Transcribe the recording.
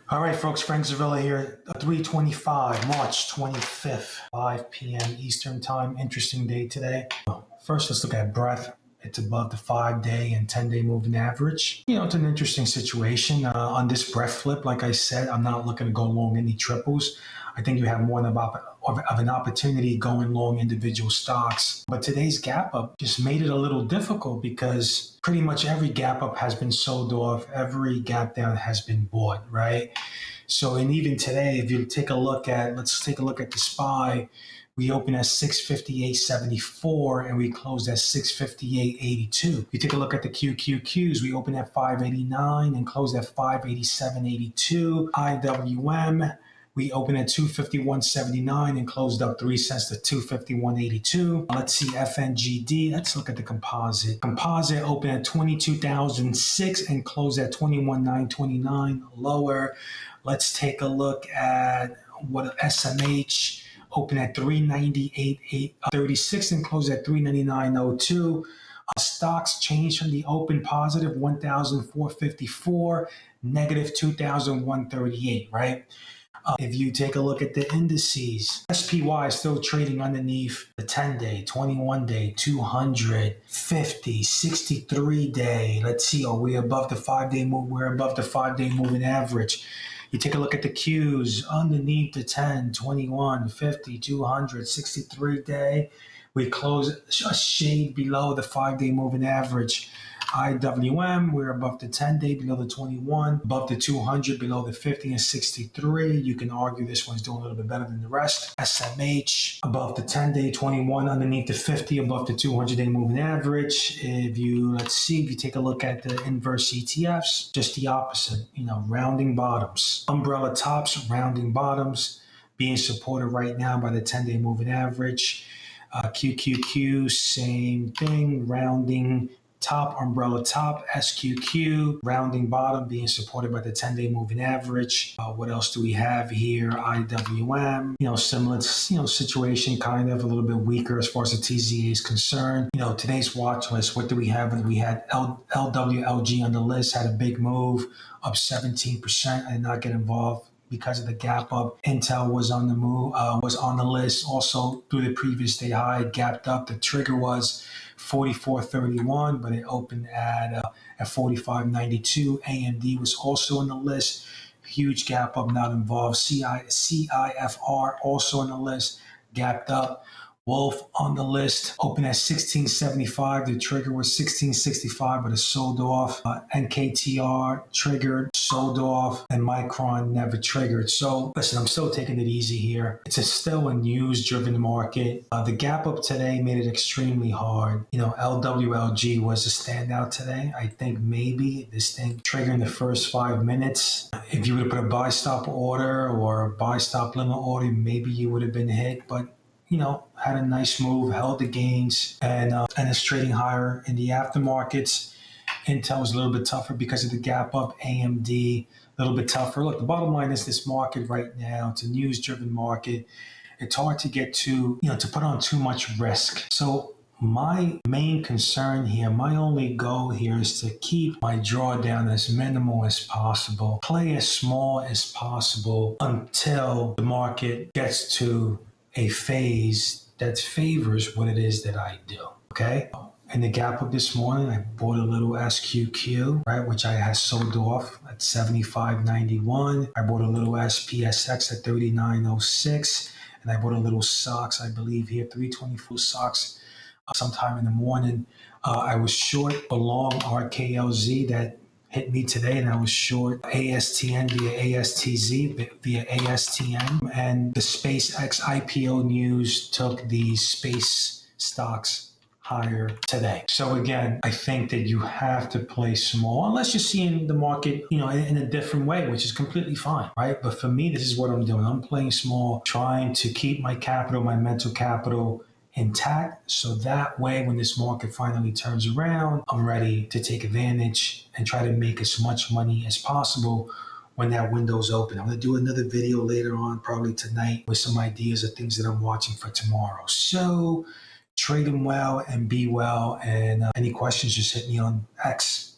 All right, folks, Frank Zavilla here, 3:25, March 25th, 5 p.m. Eastern Time. Interesting day today. First, let's look at breadth. It's above the 5-day and 10-day moving average. It's an interesting situation. On this breadth flip, like I said, I'm not looking to go long any triples. I think you have more of an opportunity going long individual stocks. But today's gap up just made it a little difficult because pretty much every gap up has been sold off. Every gap down has been bought, right? So, and even today, if you let's take a look at the SPY. We opened at 658.74 and we closed at 658.82. You take a look at the QQQs, we opened at 589 and closed at 587.82. IWM, we opened at 251.79 and closed up 3 cents to 251.82. Let's see FNGD. Let's look at the composite. Composite opened at 22,006 and closed at 21,929 lower. Let's take a look at what SMH opened at 398.36 and closed at 399.02. Stocks changed from the open positive 1,454, negative 2,138, right? If you take a look at the indices, SPY is still trading underneath the 10-day, 21-day, 200, 50, 63-day. Let's see, are we above the 5-day move? We're above the 5-day moving average. You take a look at the Qs underneath the 10, 21, 50, 200, 63-day. We close a shade below the 5-day moving average. IWM, we're above the 10-day, below the 21, above the 200, below the 50 and 63. You can argue this one's doing a little bit better than the rest. SMH, above the 10-day, 21, underneath the 50, above the 200-day moving average. If you take a look at the inverse ETFs, just the opposite, rounding bottoms. Umbrella tops, rounding bottoms, being supported right now by the 10-day moving average. QQQ, same thing, rounding top, umbrella top, SQQ, rounding bottom, being supported by the 10-day moving average. What else do we have here? IWM, similar, situation, kind of a little bit weaker as far as the TZA is concerned. Today's watch list, what do we have? We had LWLG on the list, had a big move, up 17%. I did not get involved because of the gap up. Intel was on the move, was on the list. Also through the previous day high, gapped up. The trigger was 44.31, but it opened at 45.92. AMD was also on the list. Huge gap up, not involved. CIFR also on the list, gapped up. Wolf on the list, opened at 16.75. The trigger was 16.65, but it sold off. NKTR triggered, sold off, and Micron never triggered. So listen, I'm still taking it easy here. It's still a news-driven market. The gap up today made it extremely hard. LWLG was a standout today. I think maybe this thing triggering the first 5 minutes. If you would have put a buy stop order or a buy stop limit order, maybe you would have been hit, but had a nice move, held the gains, and is trading higher in the aftermarkets. Intel was a little bit tougher because of the gap up. AMD, a little bit tougher. Look, the bottom line is this market right now, it's a news-driven market. It's hard to get to put on too much risk. So my main concern here, my only goal here is to keep my drawdown as minimal as possible, play as small as possible until the market gets to a phase that favors what it is that I do, okay? In the gap up this morning, I bought a little SQQ, right, which I had sold off at 75.91. I bought a little SPSX at 39.06, and I bought a little SOX, I believe here, 324 SOX sometime in the morning. I was short a long RKLZ that hit me today, and I was short ASTN via ASTZ via ASTN, and the SpaceX IPO news took the space stocks higher today. So again, I think that you have to play small unless you're seeing the market, in a different way, which is completely fine, right? But for me, this is what I'm doing. I'm playing small, trying to keep my capital, my mental capital intact, so that way when this market finally turns around, I'm ready to take advantage and try to make as much money as possible when that window's open. I'm going to do another video later on, probably tonight, with some ideas of things that I'm watching for tomorrow. So trade them well and be well, and any questions, just hit me on X.